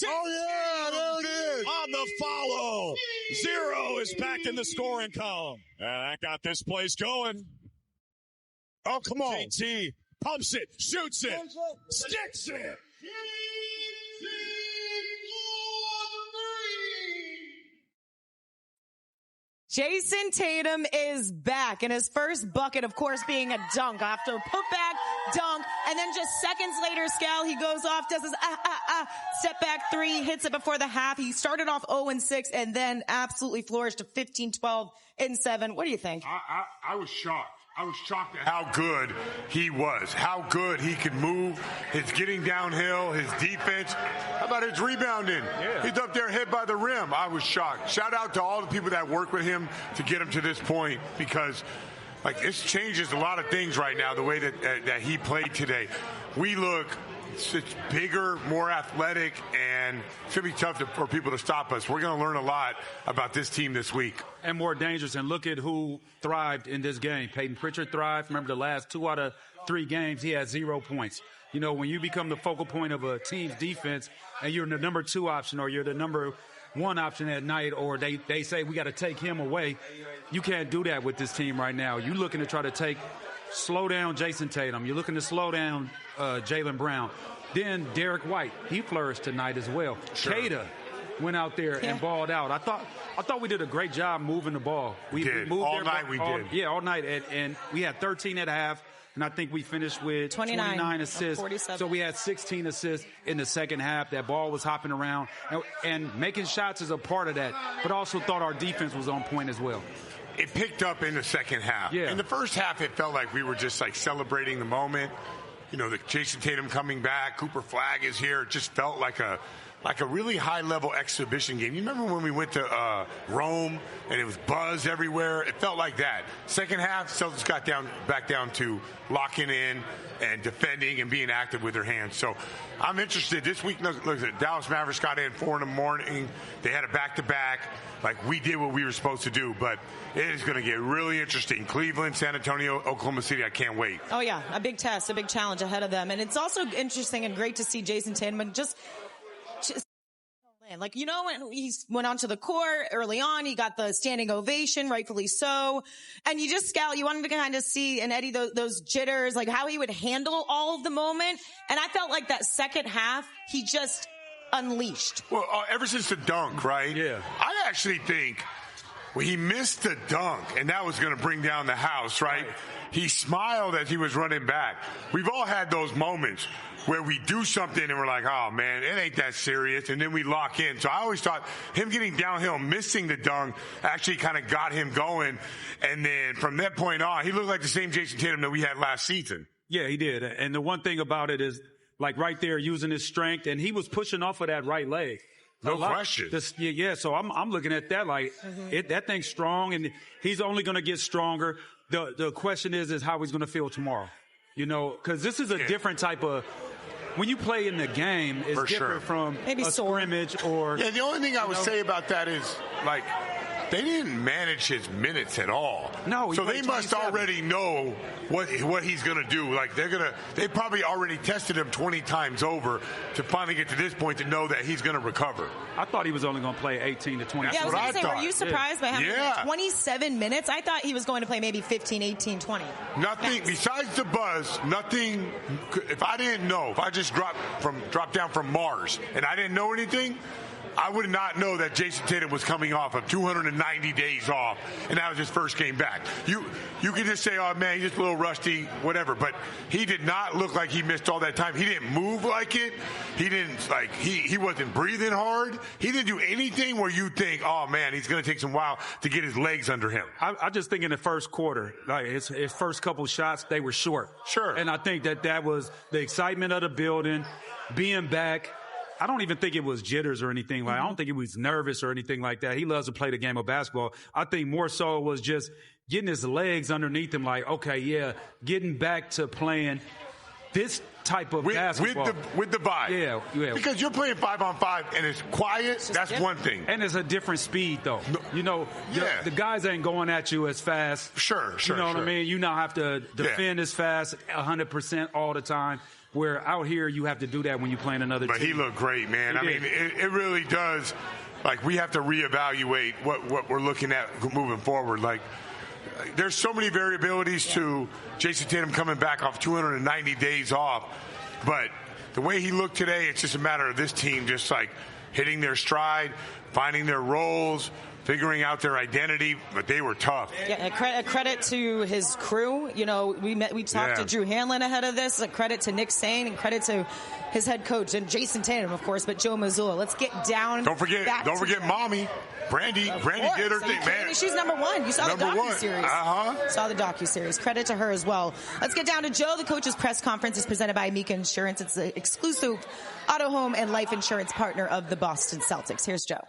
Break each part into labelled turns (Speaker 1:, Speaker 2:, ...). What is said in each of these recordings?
Speaker 1: Oh, yeah, there it is. On the follow. 0 is back in the scoring column. And that got this place going.
Speaker 2: Oh, come on.
Speaker 1: JT pumps it, shoots it, sticks it.
Speaker 3: JAYSON Tatum is back, and his first bucket, of course, being a dunk after putback, dunk, and then just seconds later, Scal, he goes off, does his step back three, hits it before the half. He started off 0-6 and then absolutely flourished to 15, 12, and 7. What do you think?
Speaker 2: I was shocked. I was shocked at how good he was, how good he could move, his getting downhill, his defense. How about his rebounding? Yeah. He's up there hit by the rim. I was shocked. Shout out to all the people that work with him to get him to this point, because like this changes a lot of things right now, the way that he played today. We look such bigger, more athletic, and it's going to be tough for people to stop us. We're going to learn a lot about this team this week.
Speaker 4: And more dangerous. And look at who thrived in this game. Peyton Pritchard thrived. Remember, the last 2 out of 3 games, he had 0 points. You know, when you become the focal point of a team's defense and you're the number 2 option or you're the number 1 option at night, or they say we got to take him away, you can't do that with this team right now. You're looking to try to slow down JAYSON Tatum. You're looking to slow down Jaylen Brown. Then Derek White, he flourished tonight as well.
Speaker 2: Sure.
Speaker 4: Kada went out there and balled out. I thought we did a great job moving the ball. We moved
Speaker 2: all night.
Speaker 4: Yeah, all night. And we had 13 at half, and I think we finished with 29 assists. 47. So we had 16 assists in the second half. That ball was hopping around. And making shots is a part of that, but also thought our defense was on point as well.
Speaker 2: It picked up in the second half. Yeah. In the first half, it felt like we were just like celebrating the moment. You know, the JAYSON Tatum coming back, Cooper Flagg is here. It just felt like a really high-level exhibition game. You remember when we went to Rome and it was buzz everywhere? It felt like that. Second half, Celtics got back down to locking in and defending and being active with their hands. So I'm interested. This week, look at Dallas Mavericks got in 4 a.m. They had a back-to-back. Like, we did what we were supposed to do, but it is going to get really interesting. Cleveland, San Antonio, Oklahoma City, I can't wait.
Speaker 3: Oh, yeah, a big test, a big challenge ahead of them. And it's also interesting and great to see JAYSON Tatum just like, you know, when he went onto the court early on, he got the standing ovation, rightfully so. And you wanted to kind of see and Eddie those jitters, like how he would handle all of the moment. And I felt like that second half, he just unleashed.
Speaker 2: Well, ever since the dunk, right?
Speaker 4: Yeah.
Speaker 2: I actually think he missed the dunk, and that was going to bring down the house, right? He smiled as he was running back. We've all had those moments where we do something and we're like, oh, man, it ain't that serious, and then we lock in. So I always thought him getting downhill, missing the dunk, actually kind of got him going. And then from that point on, he looked like the same JAYSON Tatum that we had last season.
Speaker 4: Yeah, he did. And the one thing about it is, like right there, using his strength, and he was pushing off of that right leg.
Speaker 2: No question.
Speaker 4: So I'm looking at that like that thing's strong, and he's only going to get stronger. The question is how he's going to feel tomorrow. You know, because this is a different type of. When you play in the game, it's different from maybe a scrimmage or.
Speaker 2: Yeah, the only thing I would say about that is like. They didn't manage his minutes at all.
Speaker 4: No,
Speaker 2: so they must already know what he's going to do. Like they probably already tested him 20 times over to finally get to this point to know that he's going to recover.
Speaker 4: I thought he was only going to play 18 to 20.
Speaker 3: Yeah, I was going to say, were you surprised by having 27 minutes? I thought he was going to play maybe 15, 18, 20.
Speaker 2: Nothing besides the buzz. Nothing. If I didn't know, if I just dropped down from Mars and I didn't know anything, I would not know that JAYSON Tatum was coming off of 290 days off, and that was his first game back. You could just say, oh, man, he's just a little rusty, whatever. But he did not look like he missed all that time. He didn't move like it. He didn't, like, he wasn't breathing hard. He didn't do anything where you think, oh, man, he's going to take some while to get his legs under him.
Speaker 4: I just think in the first quarter, like his first couple shots, they were short.
Speaker 2: Sure.
Speaker 4: And I think that was the excitement of the building, being back. I don't even think it was jitters or anything like. I don't think he was nervous or anything like that. He loves to play the game of basketball. I think more so it was just getting his legs underneath him. Like, okay, yeah, getting back to playing this type of basketball
Speaker 2: with the vibe.
Speaker 4: Yeah.
Speaker 2: Because you're playing 5-on-5 and it's quiet. That's one thing.
Speaker 4: And it's a different speed though. No, you know, the guys ain't going at you as fast.
Speaker 2: Sure.
Speaker 4: You know what I mean? You now have to defend as fast 100% all the time. where out here you have to do that when you're playing another team.
Speaker 2: But he looked great, man. I mean, it really does. Like, we have to reevaluate what we're looking at moving forward. Like, there's so many variabilities to JAYSON Tatum coming back off 290 days off. But the way he looked today, it's just a matter of this team just, like, hitting their stride, finding their roles, figuring out their identity, but they were tough.
Speaker 3: Yeah, a credit to his crew. You know, we talked to Drew Hanlon ahead of this. A credit to Nick Sane and credit to his head coach and JAYSON Tatum, of course, but Joe Mazzulla. Let's get down.
Speaker 2: Don't forget Mommy. Brandy did her thing, man.
Speaker 3: She's number one. You saw the docuseries. Saw the docuseries. Credit to her as well. Let's get down to Joe. The coach's press conference is presented by Amica Insurance. It's the exclusive auto, home, and life insurance partner of the Boston Celtics. Here's Joe.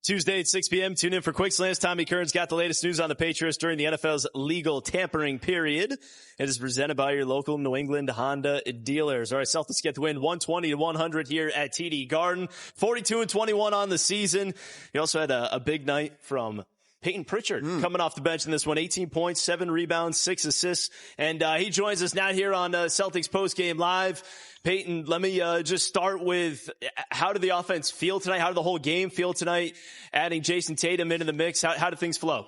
Speaker 5: Tuesday at 6 p.m. Tune in for Quick Slants. Tommy Kern's got the latest news on the Patriots during the NFL's legal tampering period. It is presented by your local New England Honda dealers. All right, Celtics get the win 120-100 here at TD Garden. 42-21 on the season. He also had a big night from Peyton Pritchard coming off the bench in this one. 18 points, 7 rebounds, 6 assists. And he joins us now here on Celtics Postgame Live. Peyton, let me just start with, how did the offense feel tonight? How did the whole game feel tonight? Adding JAYSON Tatum into the mix, how did things flow?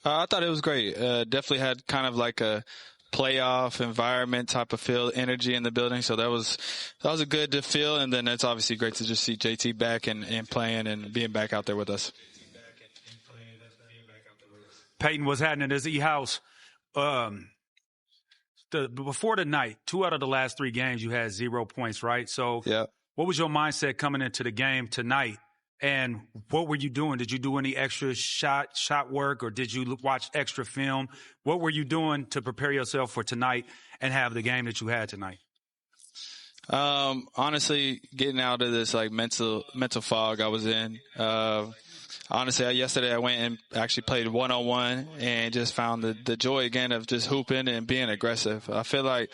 Speaker 6: I thought it was great. Definitely had kind of like a playoff environment type of feel, energy in the building. So that was a good feel. And then it's obviously great to just see JT back and playing and being back out there with us.
Speaker 4: Peyton, what's happening is E-House. Before the night, 2 out of the last 3 games, you had 0 points, right? So what was your mindset coming into the game tonight? And what were you doing? Did you do any extra shot work, or did you watch extra film? What were you doing to prepare yourself for tonight and have the game that you had tonight?
Speaker 6: Honestly, getting out of this like mental fog I was in. Honestly, yesterday I went and actually played 1-on-1 and just found the joy again of just hooping and being aggressive. I feel like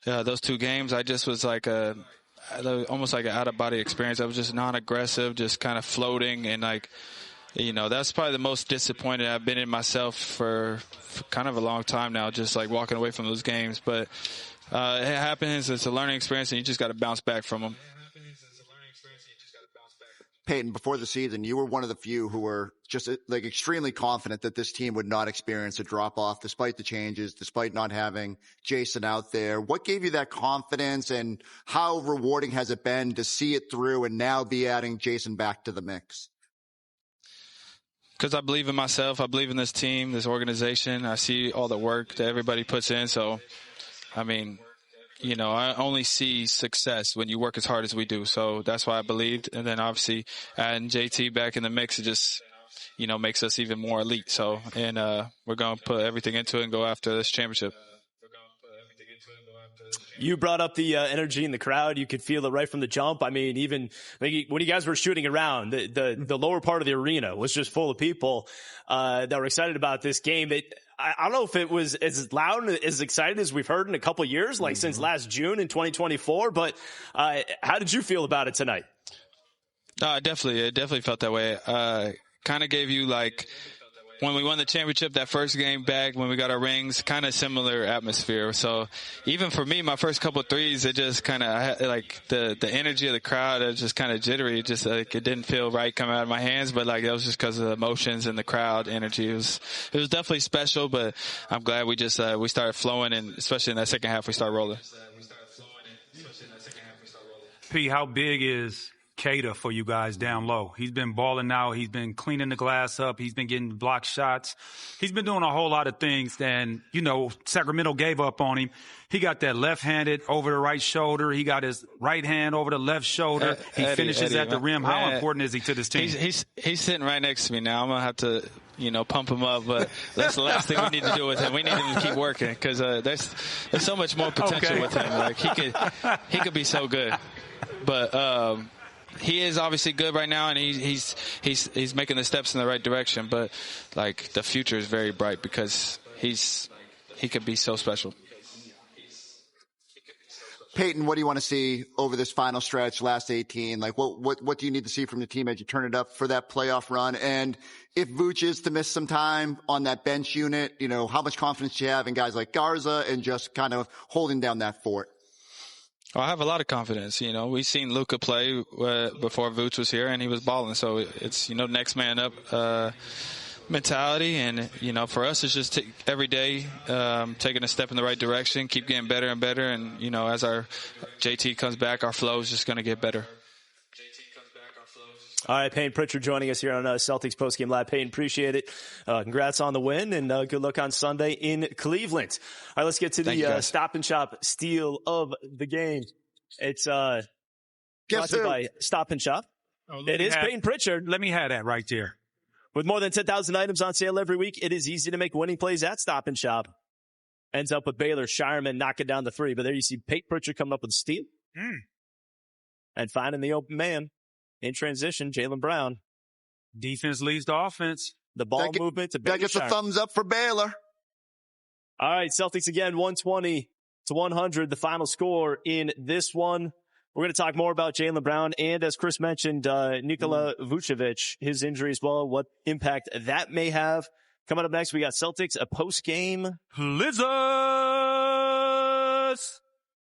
Speaker 6: those 2 games, I just was like almost like an out-of-body experience. I was just non-aggressive, just kind of floating, and like, you know, that's probably the most disappointed I've been in myself for kind of a long time now, just like walking away from those games. But it happens. It's a learning experience, and you just got to bounce back from them.
Speaker 7: Peyton, before the season, you were one of the few who were just like extremely confident that this team would not experience a drop off despite the changes, despite not having JAYSON out there. What gave you that confidence, and how rewarding has it been to see it through and now be adding JAYSON back to the mix?
Speaker 6: Because I believe in myself. I believe in this team, this organization. I see all the work that everybody puts in. So, I mean, you know, I only see success when you work as hard as we do. So that's why I believed. And then obviously adding JT back in the mix, it just, you know, makes us even more elite. So, and we're going to put everything into it and go after this championship.
Speaker 5: You brought up the energy in the crowd. You could feel it right from the jump. I mean, even when you guys were shooting around, the lower part of the arena was just full of people that were excited about this game. I don't know if it was as loud and as excited as we've heard in a couple of years, like since last June in 2024. But how did you feel about it tonight?
Speaker 6: It definitely felt that way. Kind of gave you like, when we won the championship, that first game back, when we got our rings, kind of similar atmosphere. So even for me, my first couple of threes, it just kind of like the energy of the crowd, it was just kind of jittery. Just like it didn't feel right coming out of my hands, but like that was just because of the emotions and the crowd energy. It was definitely special, but I'm glad we just we started flowing, and especially in that second half, we started rolling.
Speaker 4: P, how big is Cater for you guys down low? He's been balling out. He's been cleaning the glass up. He's been getting block shots. He's been doing a whole lot of things. And, you know, Sacramento gave up on him. He got that left-handed over the right shoulder. He got his right hand over the left shoulder. He finishes at the rim. How important is he to this team?
Speaker 6: He's sitting right next to me now. I'm going to have to, you know, pump him up. But that's the last thing we need to do with him. We need him to keep working, because there's so much more potential with him. Like he could be so good. But he is obviously good right now, and he's making the steps in the right direction. But like the future is very bright, because he could be so special.
Speaker 7: Peyton, what do you want to see over this final stretch, last 18? Like, what do you need to see from the team as you turn it up for that playoff run? And if Vooch is to miss some time on that bench unit, you know, how much confidence do you have in guys like Garza and just kind of holding down that fort?
Speaker 6: Well, I have a lot of confidence. You know, we've seen Luka play before Vooch was here, and he was balling. So it's, you know, next man up mentality. And, you know, for us, it's just every day taking a step in the right direction, keep getting better and better. And, you know, as our JT comes back, our flow is just going to get better.
Speaker 5: All right, Payne Pritchard joining us here on Celtics Postgame Live. Payne, appreciate it. Congrats on the win, and good luck on Sunday in Cleveland. All right, let's get to the Stop and Shop steal of the game. It's brought to you by Stop and Shop. It is Payne Pritchard.
Speaker 4: Let me have that right there.
Speaker 5: With more than 10,000 items on sale every week, it is easy to make winning plays at Stop and Shop. Ends up with Baylor Shireman knocking down the three, but there you see Payne Pritchard coming up with a steal. And finding the open man. In transition, Jaylen Brown.
Speaker 4: Defense leads the offense.
Speaker 5: The ball movement to Baylor.
Speaker 7: That gets a thumbs up for Baylor.
Speaker 5: All right, Celtics again, 120-100, the final score in this one. We're going to talk more about Jaylen Brown and, as Chris mentioned, Nikola Vucevic, his injury as well, what impact that may have. Coming up next, we got Celtics, a post-game.
Speaker 4: Blizzards!